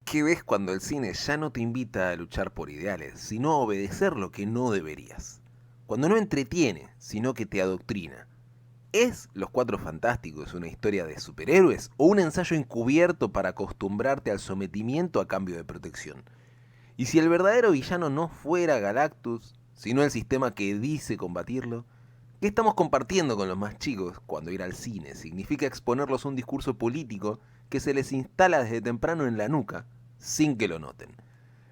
¿Qué ves cuando el cine ya no te invita a luchar por ideales, sino a obedecer lo que no deberías? Cuando no entretiene, sino que te adoctrina. ¿Es Los Cuatro Fantásticos una historia de superhéroes o un ensayo encubierto para acostumbrarte al sometimiento a cambio de protección? Y si el verdadero villano no fuera Galactus, sino el sistema que dice combatirlo, ¿qué estamos compartiendo con los más chicos cuando ir al cine significa exponerlos a un discurso político que se les instala desde temprano en la nuca, sin que lo noten?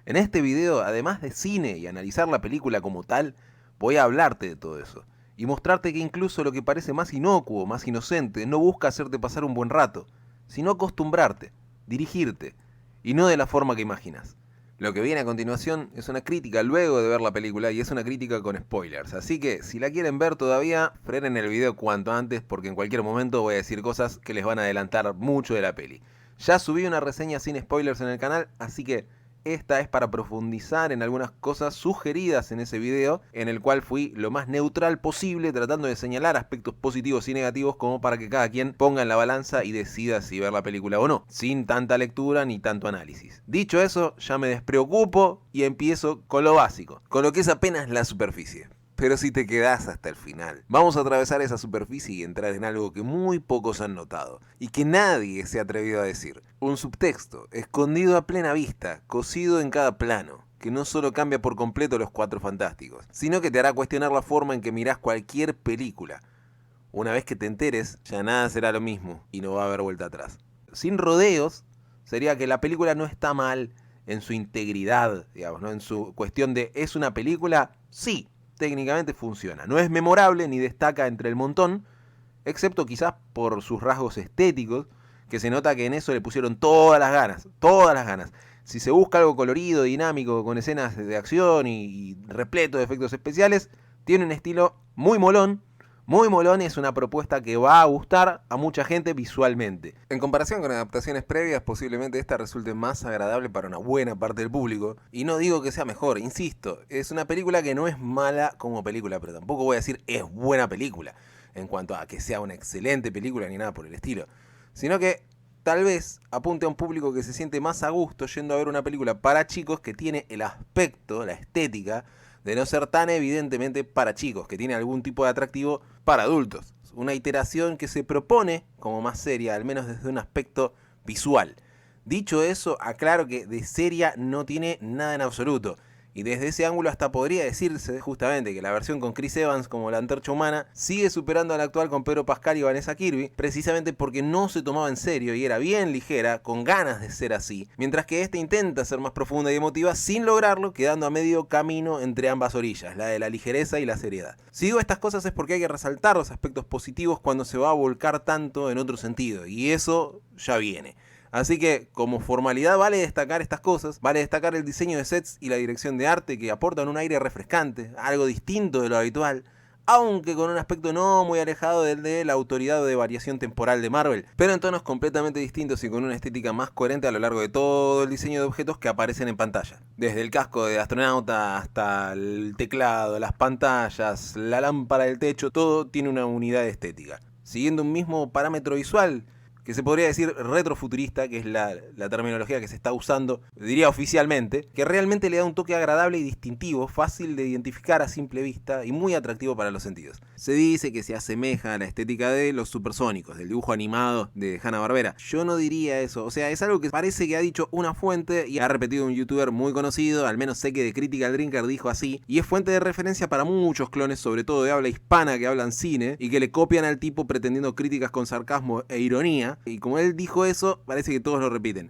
En este video, además de cine y analizar la película como tal, voy a hablarte de todo eso y mostrarte que incluso lo que parece más inocuo, más inocente, no busca hacerte pasar un buen rato, sino acostumbrarte, dirigirte, y no de la forma que imaginas. Lo que viene a continuación es una crítica luego de ver la película y es una crítica con spoilers, así que si la quieren ver todavía, frenen el video cuanto antes porque en cualquier momento voy a decir cosas que les van a adelantar mucho de la peli. Ya subí una reseña sin spoilers en el canal, así que esta es para profundizar en algunas cosas sugeridas en ese video, en el cual fui lo más neutral posible, tratando de señalar aspectos positivos y negativos como para que cada quien ponga en la balanza y decida si ver la película o no, sin tanta lectura ni tanto análisis. Dicho eso, ya me despreocupo y empiezo con lo básico, con lo que es apenas la superficie. Pero si te quedás hasta el final, vamos a atravesar esa superficie y entrar en algo que muy pocos han notado y que nadie se ha atrevido a decir. Un subtexto, escondido a plena vista, cosido en cada plano, que no solo cambia por completo Los Cuatro Fantásticos, sino que te hará cuestionar la forma en que mirás cualquier película. Una vez que te enteres, ya nada será lo mismo y no va a haber vuelta atrás. Sin rodeos, sería que la película no está mal en su integridad, digamos, ¿no? En su cuestión de ¿es una película? Sí. Técnicamente funciona. No es memorable ni destaca entre el montón, excepto quizás por sus rasgos estéticos, que se nota que en eso le pusieron todas las ganas, todas las ganas. Si se busca algo colorido, dinámico, con escenas de acción y repleto de efectos especiales, tiene un estilo muy molón. Muy molón, es una propuesta que va a gustar a mucha gente visualmente. En comparación con adaptaciones previas, posiblemente esta resulte más agradable para una buena parte del público. Y no digo que sea mejor, insisto, es una película que no es mala como película, pero tampoco voy a decir es buena película, en cuanto a que sea una excelente película ni nada por el estilo. Sino que tal vez apunte a un público que se siente más a gusto yendo a ver una película para chicos que tiene el aspecto, la estética, de no ser tan evidentemente para chicos, que tiene algún tipo de atractivo para adultos. Una iteración que se propone como más seria, al menos desde un aspecto visual. Dicho eso, aclaro que de seria no tiene nada en absoluto. Y desde ese ángulo hasta podría decirse justamente que la versión con Chris Evans como la Antorcha Humana sigue superando a la actual con Pedro Pascal y Vanessa Kirby, precisamente porque no se tomaba en serio y era bien ligera, con ganas de ser así, mientras que esta intenta ser más profunda y emotiva sin lograrlo, quedando a medio camino entre ambas orillas, la de la ligereza y la seriedad. Si digo estas cosas es porque hay que resaltar los aspectos positivos cuando se va a volcar tanto en otro sentido, y eso ya viene. Así que, como formalidad, vale destacar estas cosas, vale destacar el diseño de sets y la dirección de arte que aportan un aire refrescante, algo distinto de lo habitual, aunque con un aspecto no muy alejado del de la autoridad de variación temporal de Marvel, pero en tonos completamente distintos y con una estética más coherente a lo largo de todo el diseño de objetos que aparecen en pantalla. Desde el casco de astronauta hasta el teclado, las pantallas, la lámpara del techo, todo tiene una unidad estética, siguiendo un mismo parámetro visual, que se podría decir retrofuturista, que es la terminología que se está usando, diría oficialmente, que realmente le da un toque agradable y distintivo, fácil de identificar a simple vista y muy atractivo para los sentidos. Se dice que se asemeja a la estética de los supersónicos, del dibujo animado de Hanna-Barbera. Yo no diría eso, o sea, es algo que parece que ha dicho una fuente y ha repetido un youtuber muy conocido, al menos sé que de Critical Drinker dijo así, y es fuente de referencia para muchos clones, sobre todo de habla hispana que hablan cine, y que le copian al tipo pretendiendo críticas con sarcasmo e ironía. Y como él dijo eso, parece que todos lo repiten.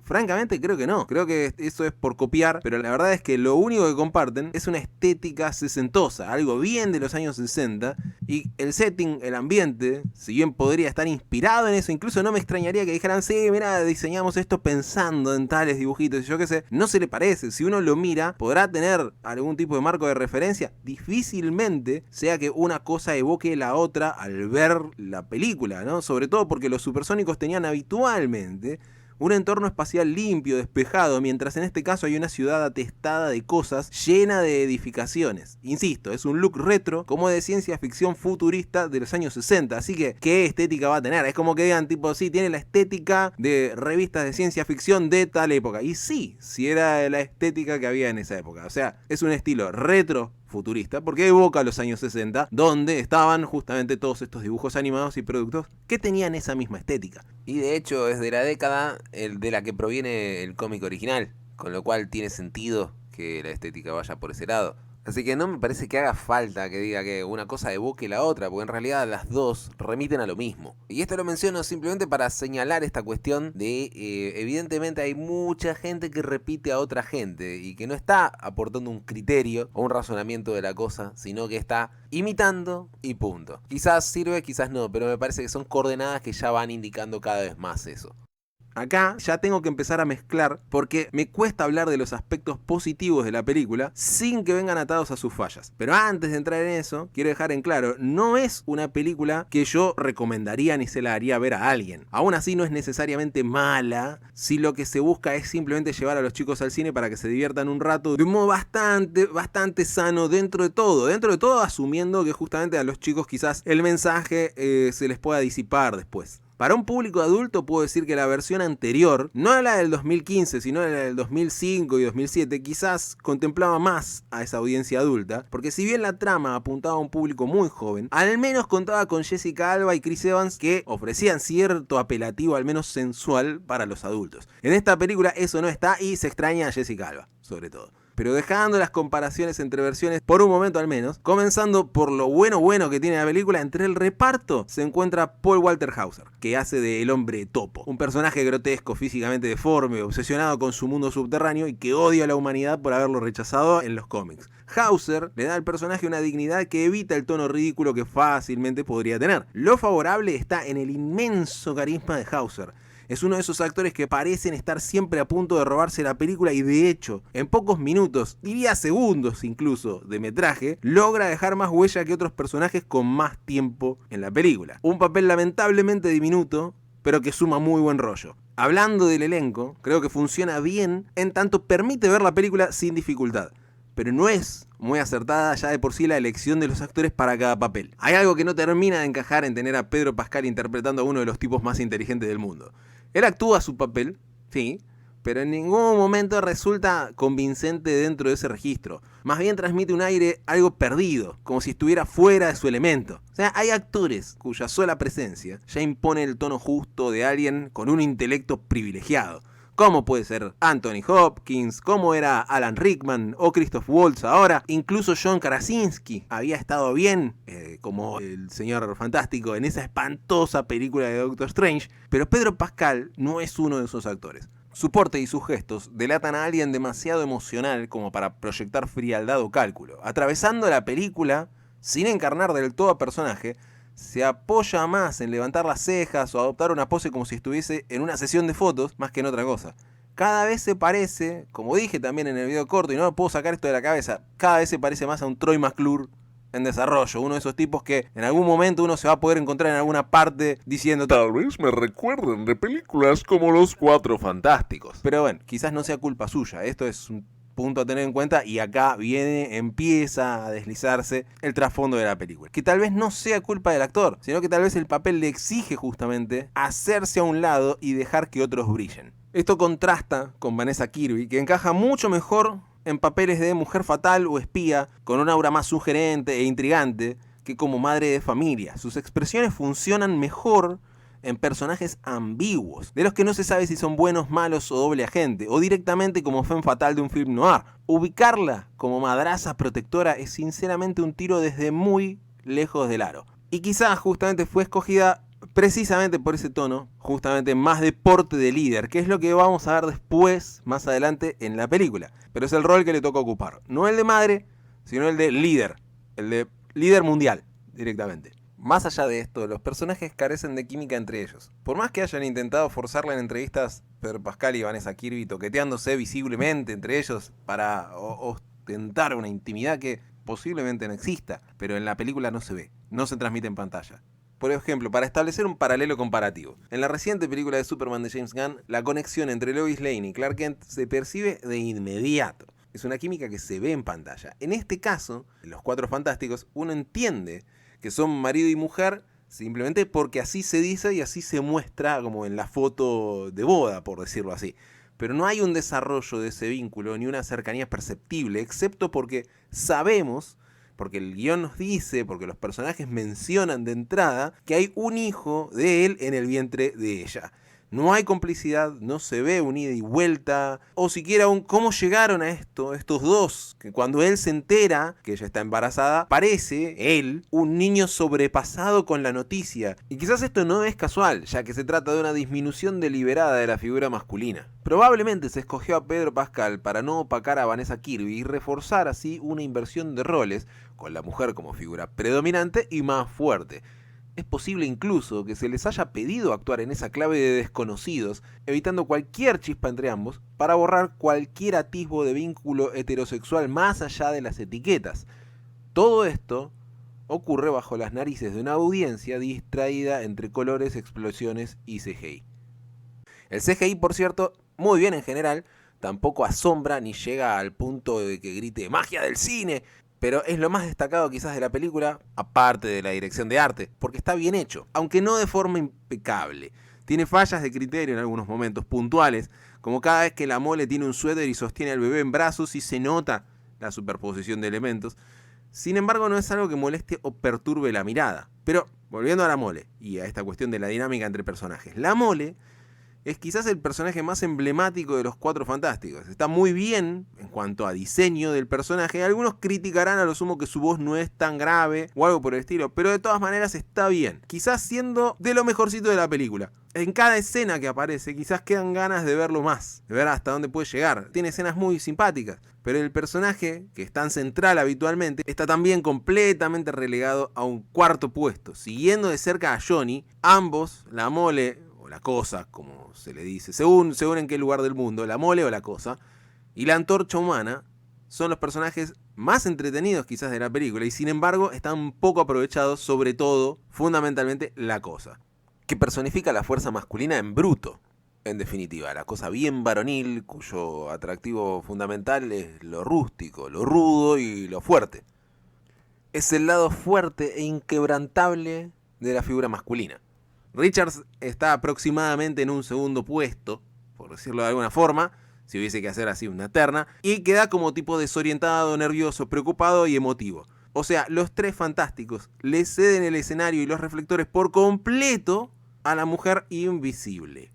Francamente creo que no, creo que eso es por copiar, pero la verdad es que lo único que comparten es una estética sesentosa, algo bien de los años 60, y el setting, el ambiente, si bien podría estar inspirado en eso, incluso no me extrañaría que dijeran, sí, mira, diseñamos esto pensando en tales dibujitos, y yo qué sé, no se le parece, si uno lo mira, podrá tener algún tipo de marco de referencia, difícilmente sea que una cosa evoque la otra al ver la película, ¿no? Sobre todo porque los supersónicos tenían habitualmente un entorno espacial limpio, despejado, mientras en este caso hay una ciudad atestada de cosas llena de edificaciones. Insisto, es un look retro como de ciencia ficción futurista de los años 60, así que ¿qué estética va a tener? Es como que digan tipo, sí, tiene la estética de revistas de ciencia ficción de tal época. Y sí era la estética que había en esa época. O sea, es un estilo retro futurista, porque evoca los años 60, donde estaban justamente todos estos dibujos animados y productos que tenían esa misma estética. Y de hecho es de la década de la que proviene el cómic original, con lo cual tiene sentido que la estética vaya por ese lado. Así que no me parece que haga falta que diga que una cosa evoque la otra, porque en realidad las dos remiten a lo mismo. Y esto lo menciono simplemente para señalar esta cuestión de, evidentemente hay mucha gente que repite a otra gente y que no está aportando un criterio o un razonamiento de la cosa, sino que está imitando y punto. Quizás sirve, quizás no, pero me parece que son coordenadas que ya van indicando cada vez más eso. Acá ya tengo que empezar a mezclar porque me cuesta hablar de los aspectos positivos de la película sin que vengan atados a sus fallas. Pero antes de entrar en eso, quiero dejar en claro, no es una película que yo recomendaría ni se la haría ver a alguien. Aún así no es necesariamente mala si lo que se busca es simplemente llevar a los chicos al cine para que se diviertan un rato de un modo bastante sano dentro de todo asumiendo que justamente a los chicos quizás el mensaje se les pueda disipar después. Para un público adulto puedo decir que la versión anterior, no la del 2015, sino la del 2005 y 2007, quizás contemplaba más a esa audiencia adulta, porque si bien la trama apuntaba a un público muy joven, al menos contaba con Jessica Alba y Chris Evans que ofrecían cierto apelativo, al menos sensual, para los adultos. En esta película eso no está y se extraña a Jessica Alba, sobre todo. Pero dejando las comparaciones entre versiones por un momento al menos, comenzando por lo bueno que tiene la película, entre el reparto se encuentra Paul Walter Hauser, que hace de El Hombre Topo, un personaje grotesco, físicamente deforme, obsesionado con su mundo subterráneo y que odia a la humanidad por haberlo rechazado en los cómics. Hauser le da al personaje una dignidad que evita el tono ridículo que fácilmente podría tener. Lo favorable está en el inmenso carisma de Hauser. Es uno de esos actores que parecen estar siempre a punto de robarse la película y de hecho, en pocos minutos, diría segundos incluso, de metraje, logra dejar más huella que otros personajes con más tiempo en la película. Un papel lamentablemente diminuto, pero que suma muy buen rollo. Hablando del elenco, creo que funciona bien en tanto permite ver la película sin dificultad. Pero no es muy acertada ya de por sí la elección de los actores para cada papel. Hay algo que no termina de encajar en tener a Pedro Pascal interpretando a uno de los tipos más inteligentes del mundo. Él actúa su papel, sí, pero en ningún momento resulta convincente dentro de ese registro. Más bien transmite un aire algo perdido, como si estuviera fuera de su elemento. O sea, hay actores cuya sola presencia ya impone el tono justo de alguien con un intelecto privilegiado. Como puede ser Anthony Hopkins, como era Alan Rickman o Christoph Waltz ahora, incluso John Krasinski había estado bien como el señor fantástico en esa espantosa película de Doctor Strange, pero Pedro Pascal no es uno de esos actores. Su porte y sus gestos delatan a alguien demasiado emocional como para proyectar frialdad o cálculo. Atravesando la película, sin encarnar del todo a personaje, se apoya más en levantar las cejas o adoptar una pose como si estuviese en una sesión de fotos más que en otra cosa. Cada vez se parece, como dije también en el video corto y no puedo sacar esto de la cabeza, cada vez se parece más a un Troy McClure en desarrollo, uno de esos tipos que en algún momento uno se va a poder encontrar en alguna parte diciendo tal vez me recuerden de películas como Los Cuatro Fantásticos. Pero bueno, quizás no sea culpa suya, esto es un punto a tener en cuenta y acá empieza a deslizarse el trasfondo de la película. Que tal vez no sea culpa del actor, sino que tal vez el papel le exige justamente hacerse a un lado y dejar que otros brillen. Esto contrasta con Vanessa Kirby, que encaja mucho mejor en papeles de mujer fatal o espía, con un aura más sugerente e intrigante que como madre de familia. Sus expresiones funcionan mejor en personajes ambiguos, de los que no se sabe si son buenos, malos o doble agente, o directamente como femme fatal de un film noir. Ubicarla como madraza protectora es sinceramente un tiro desde muy lejos del aro. Y quizás justamente fue escogida precisamente por ese tono, justamente más de porte de líder, que es lo que vamos a ver después, más adelante en la película. Pero es el rol que le toca ocupar, no el de madre, sino el de líder mundial, directamente. Más allá de esto, los personajes carecen de química entre ellos. Por más que hayan intentado forzarla en entrevistas, Pedro Pascal y Vanessa Kirby toqueteándose visiblemente entre ellos para ostentar una intimidad que posiblemente no exista, pero en la película no se ve, no se transmite en pantalla. Por ejemplo, para establecer un paralelo comparativo. En la reciente película de Superman de James Gunn, la conexión entre Lois Lane y Clark Kent se percibe de inmediato. Es una química que se ve en pantalla. En este caso, en Los Cuatro Fantásticos, uno entiende que son marido y mujer simplemente porque así se dice y así se muestra como en la foto de boda, por decirlo así. Pero no hay un desarrollo de ese vínculo ni una cercanía perceptible, excepto porque sabemos, porque el guión nos dice, porque los personajes mencionan de entrada, que hay un hijo de él en el vientre de ella. No hay complicidad, no se ve un ida y vuelta, o siquiera un cómo llegaron a esto, estos dos, que cuando él se entera que ella está embarazada, parece, él, un niño sobrepasado con la noticia. Y quizás esto no es casual, ya que se trata de una disminución deliberada de la figura masculina. Probablemente se escogió a Pedro Pascal para no opacar a Vanessa Kirby y reforzar así una inversión de roles, con la mujer como figura predominante y más fuerte. Es posible incluso que se les haya pedido actuar en esa clave de desconocidos, evitando cualquier chispa entre ambos, para borrar cualquier atisbo de vínculo heterosexual más allá de las etiquetas. Todo esto ocurre bajo las narices de una audiencia distraída entre colores, explosiones y CGI. El CGI, por cierto, muy bien en general, tampoco asombra ni llega al punto de que grite ¡magia del cine! Pero es lo más destacado quizás de la película, aparte de la dirección de arte, porque está bien hecho, aunque no de forma impecable. Tiene fallas de criterio en algunos momentos puntuales, como cada vez que la Mole tiene un suéter y sostiene al bebé en brazos y se nota la superposición de elementos. Sin embargo, no es algo que moleste o perturbe la mirada. Pero, volviendo a la Mole, y a esta cuestión de la dinámica entre personajes, la Mole es quizás el personaje más emblemático de los Cuatro Fantásticos. Está muy bien en cuanto a diseño del personaje. Algunos criticarán a lo sumo que su voz no es tan grave o algo por el estilo, pero de todas maneras está bien. Quizás siendo de lo mejorcito de la película. En cada escena que aparece quizás quedan ganas de verlo más, de ver hasta dónde puede llegar. Tiene escenas muy simpáticas, pero el personaje, que es tan central habitualmente, está también completamente relegado a un cuarto puesto. Siguiendo de cerca a Johnny, ambos, la Mole, la Cosa, como se le dice, según en qué lugar del mundo, la Mole o la Cosa, y la Antorcha Humana, son los personajes más entretenidos quizás de la película, y sin embargo están poco aprovechados, sobre todo, fundamentalmente, la Cosa, que personifica la fuerza masculina en bruto. En definitiva, la Cosa bien varonil, cuyo atractivo fundamental es lo rústico, lo rudo y lo fuerte. Es el lado fuerte e inquebrantable de la figura masculina. Richards está aproximadamente en un segundo puesto, por decirlo de alguna forma, si hubiese que hacer así una terna, y queda como tipo desorientado, nervioso, preocupado y emotivo. O sea, los tres fantásticos le ceden el escenario y los reflectores por completo a la mujer invisible.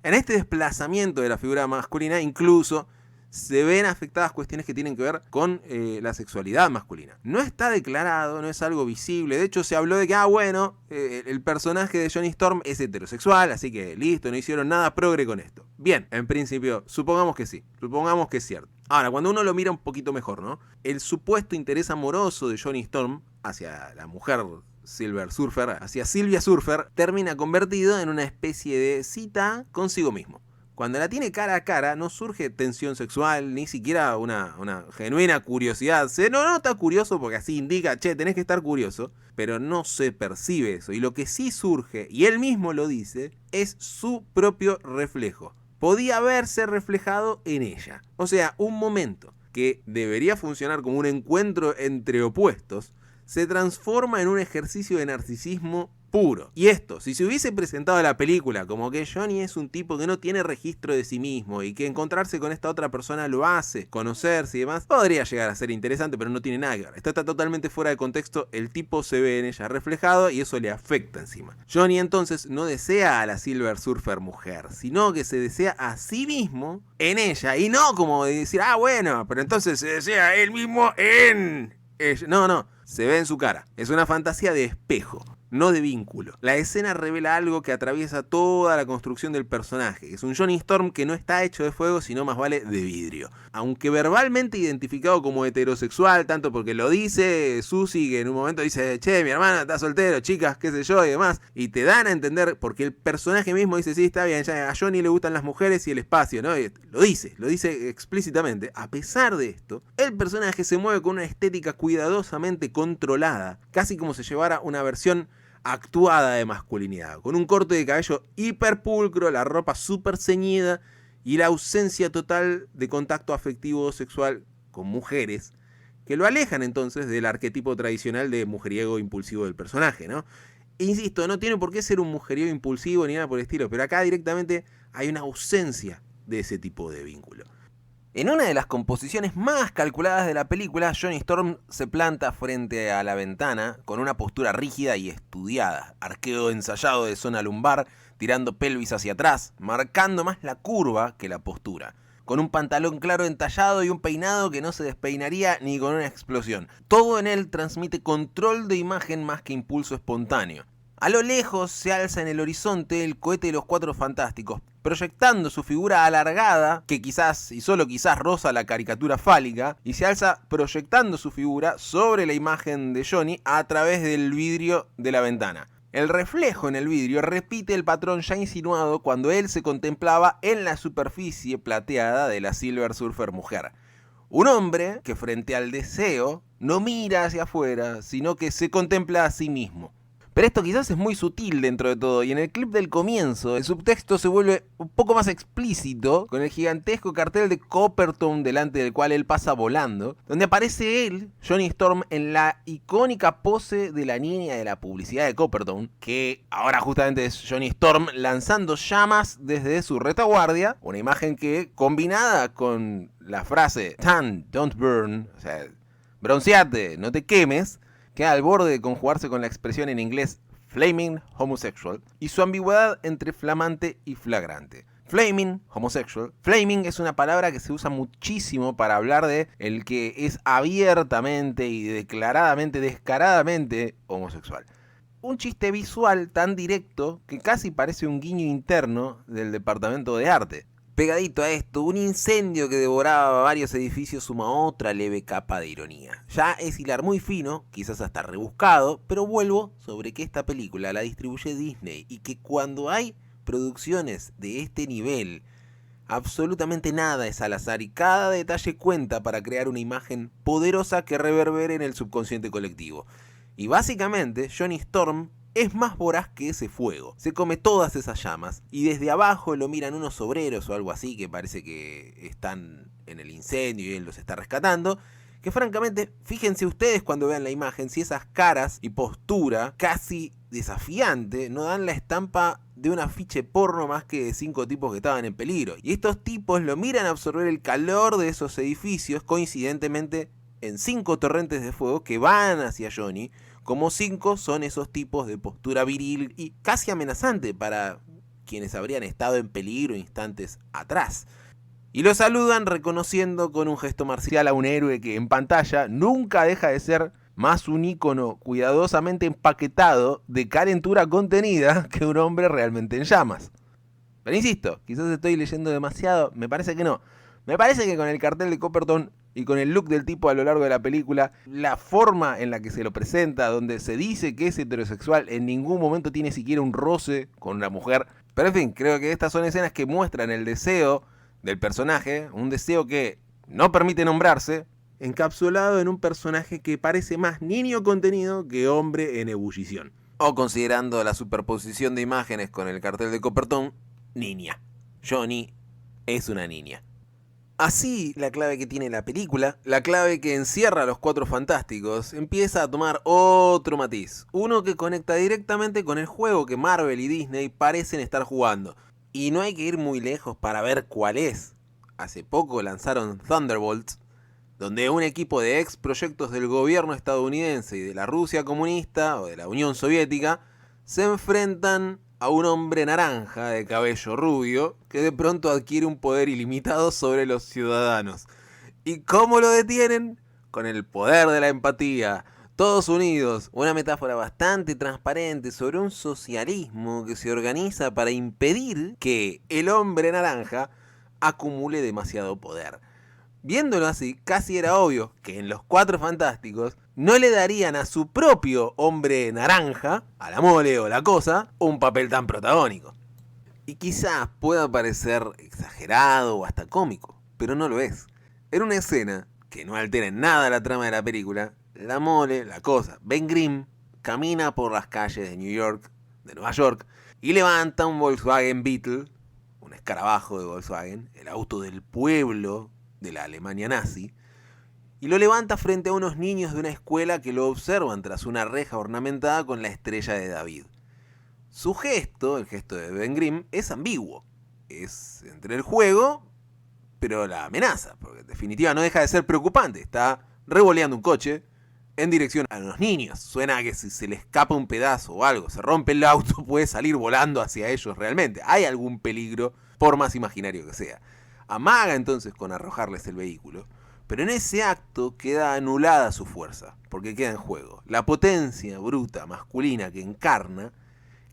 En este desplazamiento de la figura masculina incluso se ven afectadas cuestiones que tienen que ver con la sexualidad masculina. No está declarado, no es algo visible. De hecho, se habló de que, el personaje de Johnny Storm es heterosexual, así que listo, no hicieron nada progre con esto. Bien, en principio, supongamos que sí, supongamos que es cierto. Ahora, cuando uno lo mira un poquito mejor, ¿no? El supuesto interés amoroso de Johnny Storm hacia la mujer Silver Surfer, hacia Silvia Surfer, termina convertido en una especie de cita consigo mismo. Cuando la tiene cara a cara no surge tensión sexual, ni siquiera una genuina curiosidad. Se no nota curioso porque así indica, che, tenés que estar curioso, pero no se percibe eso. Y lo que sí surge, y él mismo lo dice, es su propio reflejo. Podía haberse reflejado en ella. O sea, un momento que debería funcionar como un encuentro entre opuestos, se transforma en un ejercicio de narcisismo puro. Y esto, si se hubiese presentado la película como que Johnny es un tipo que no tiene registro de sí mismo y que encontrarse con esta otra persona lo hace conocerse y demás, podría llegar a ser interesante, pero no tiene nada que ver. Esto está totalmente fuera de contexto, el tipo se ve en ella reflejado y eso le afecta encima. Johnny entonces no desea a la Silver Surfer mujer, sino que se desea a sí mismo en ella, y no como decir, bueno, pero entonces se desea a él mismo en ella. No, se ve en su cara. Es una fantasía de espejo, no de vínculo. La escena revela algo que atraviesa toda la construcción del personaje. Es un Johnny Storm que no está hecho de fuego, sino más vale de vidrio. Aunque verbalmente identificado como heterosexual, tanto porque lo dice Susie, que en un momento dice, che, mi hermana está soltero, chicas, qué sé yo, y demás. Y te dan a entender, porque el personaje mismo dice, sí, está bien, ya a Johnny le gustan las mujeres y el espacio, ¿no? Y lo dice explícitamente. A pesar de esto, el personaje se mueve con una estética cuidadosamente controlada, casi como si llevara una versión actuada de masculinidad, con un corte de cabello hiperpulcro, la ropa súper ceñida y la ausencia total de contacto afectivo o sexual con mujeres, que lo alejan entonces del arquetipo tradicional de mujeriego impulsivo del personaje, ¿no? E insisto, no tiene por qué ser un mujeriego impulsivo ni nada por el estilo, pero acá directamente hay una ausencia de ese tipo de vínculo. En una de las composiciones más calculadas de la película, Johnny Storm se planta frente a la ventana con una postura rígida y estudiada, arqueo ensayado de zona lumbar, tirando pelvis hacia atrás, marcando más la curva que la postura, con un pantalón claro entallado y un peinado que no se despeinaría ni con una explosión. Todo en él transmite control de imagen más que impulso espontáneo. A lo lejos se alza en el horizonte el cohete de los Cuatro Fantásticos, proyectando su figura alargada, que quizás y solo quizás roza la caricatura fálica, y se alza proyectando su figura sobre la imagen de Johnny a través del vidrio de la ventana. El reflejo en el vidrio repite el patrón ya insinuado cuando él se contemplaba en la superficie plateada de la Silver Surfer mujer. Un hombre que frente al deseo no mira hacia afuera, sino que se contempla a sí mismo. Pero esto quizás es muy sutil dentro de todo, y en el clip del comienzo el subtexto se vuelve un poco más explícito con el gigantesco cartel de Copperton delante del cual él pasa volando, donde aparece él, Johnny Storm, en la icónica pose de la niña de la publicidad de Copperton, que ahora justamente es Johnny Storm lanzando llamas desde su retaguardia, una imagen que, combinada con la frase "Tan, don't burn", o sea, bronceate, no te quemes, queda al borde de conjugarse con la expresión en inglés flaming homosexual y su ambigüedad entre flamante y flagrante. Flaming, homosexual. Flaming es una palabra que se usa muchísimo para hablar de el que es abiertamente y declaradamente, descaradamente homosexual. Un chiste visual tan directo que casi parece un guiño interno del departamento de arte. Pegadito a esto, un incendio que devoraba varios edificios suma otra leve capa de ironía. Ya es hilar muy fino, quizás hasta rebuscado, pero vuelvo sobre que esta película la distribuye Disney y que cuando hay producciones de este nivel, absolutamente nada es al azar y cada detalle cuenta para crear una imagen poderosa que reverbere en el subconsciente colectivo. Y básicamente, Johnny Storm es más voraz que ese fuego. Se come todas esas llamas y desde abajo lo miran unos obreros o algo así que parece que están en el incendio y él los está rescatando. Que francamente, fíjense ustedes cuando vean la imagen si esas caras y postura casi desafiante no dan la estampa de un afiche porno más que de 5 tipos que estaban en peligro. Y estos tipos lo miran absorber el calor de esos edificios, coincidentemente en 5 torrentes de fuego que van hacia Johnny, como 5 son esos tipos de postura viril y casi amenazante para quienes habrían estado en peligro instantes atrás. Y lo saludan reconociendo con un gesto marcial a un héroe que en pantalla nunca deja de ser más un ícono cuidadosamente empaquetado de calentura contenida que un hombre realmente en llamas. Pero insisto, quizás estoy leyendo demasiado, me parece que no. Me parece que con el cartel de Copperton y con el look del tipo a lo largo de la película, la forma en la que se lo presenta, donde se dice que es heterosexual, en ningún momento tiene siquiera un roce con una mujer. Pero en fin, creo que estas son escenas que muestran el deseo del personaje, un deseo que no permite nombrarse, encapsulado en un personaje que parece más niño contenido que hombre en ebullición. O considerando la superposición de imágenes con el cartel de Copperton, niña. Johnny es una niña. Así, la clave que tiene la película, la clave que encierra a los Cuatro Fantásticos, empieza a tomar otro matiz. Uno que conecta directamente con el juego que Marvel y Disney parecen estar jugando. Y no hay que ir muy lejos para ver cuál es. Hace poco lanzaron Thunderbolts, donde un equipo de ex proyectos del gobierno estadounidense y de la Rusia comunista o de la Unión Soviética se enfrentan a un hombre naranja de cabello rubio que de pronto adquiere un poder ilimitado sobre los ciudadanos. ¿Y cómo lo detienen? Con el poder de la empatía. Todos unidos, una metáfora bastante transparente sobre un socialismo que se organiza para impedir que el hombre naranja acumule demasiado poder. Viéndolo así, casi era obvio que en los Cuatro Fantásticos no le darían a su propio hombre naranja, a la mole o la cosa, un papel tan protagónico. Y quizás pueda parecer exagerado o hasta cómico, pero no lo es. En una escena que no altera en nada la trama de la película, la mole, la cosa, Ben Grimm, camina por las calles de Nueva York, y levanta un Volkswagen Beetle, un escarabajo de Volkswagen, el auto del pueblo de la Alemania nazi, y lo levanta frente a unos niños de una escuela que lo observan tras una reja ornamentada con la estrella de David. Su gesto, el gesto de Ben Grimm, es ambiguo. Es entre el juego, pero la amenaza, porque en definitiva no deja de ser preocupante. Está revoleando un coche en dirección a los niños. Suena que si se le escapa un pedazo o algo, se rompe el auto, puede salir volando hacia ellos realmente. Hay algún peligro, por más imaginario que sea. Amaga entonces con arrojarles el vehículo, pero en ese acto queda anulada su fuerza, porque queda en juego. La potencia bruta masculina que encarna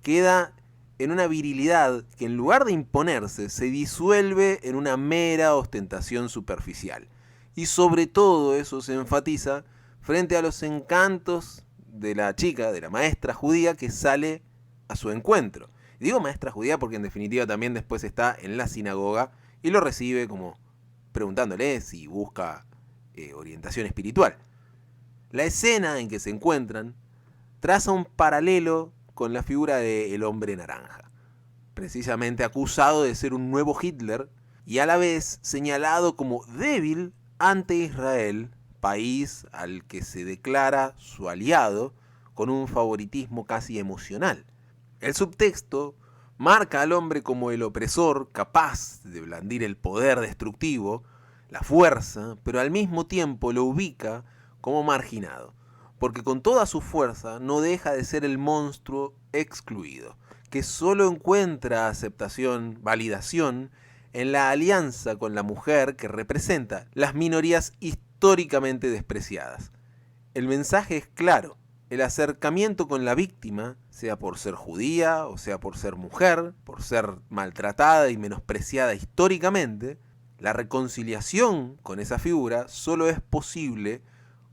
queda en una virilidad que en lugar de imponerse se disuelve en una mera ostentación superficial. Y sobre todo eso se enfatiza frente a los encantos de la chica, de la maestra judía que sale a su encuentro. Y digo maestra judía porque en definitiva también después está en la sinagoga y lo recibe como preguntándole si busca orientación espiritual. La escena en que se encuentran traza un paralelo con la figura del hombre naranja, precisamente acusado de ser un nuevo Hitler y a la vez señalado como débil ante Israel, país al que se declara su aliado con un favoritismo casi emocional. El subtexto marca al hombre como el opresor capaz de blandir el poder destructivo, la fuerza, pero al mismo tiempo lo ubica como marginado, porque con toda su fuerza no deja de ser el monstruo excluido, que solo encuentra aceptación, validación, en la alianza con la mujer que representa las minorías históricamente despreciadas. El mensaje es claro: el acercamiento con la víctima, sea por ser judía o sea por ser mujer, por ser maltratada y menospreciada históricamente, la reconciliación con esa figura solo es posible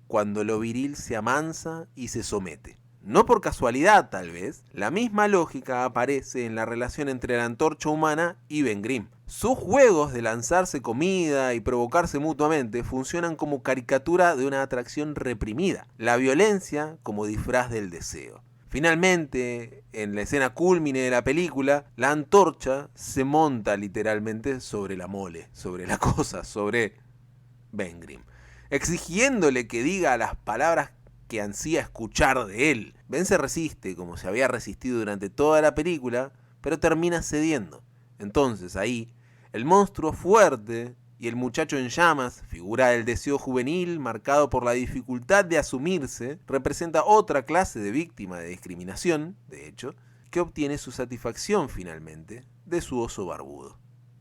cuando lo viril se amansa y se somete. No por casualidad, tal vez, la misma lógica aparece en la relación entre la antorcha humana y Ben Grimm. Sus juegos de lanzarse comida y provocarse mutuamente funcionan como caricatura de una atracción reprimida, la violencia como disfraz del deseo. Finalmente, en la escena cúlmine de la película, la antorcha se monta literalmente sobre la mole, sobre la cosa, sobre Ben Grimm, exigiéndole que diga las palabras que ansía escuchar de él. Ben se resiste, como se había resistido durante toda la película, pero termina cediendo. Entonces ahí, el monstruo fuerte y el muchacho en llamas, figura del deseo juvenil marcado por la dificultad de asumirse, representa otra clase de víctima de discriminación, de hecho, que obtiene su satisfacción finalmente de su oso barbudo.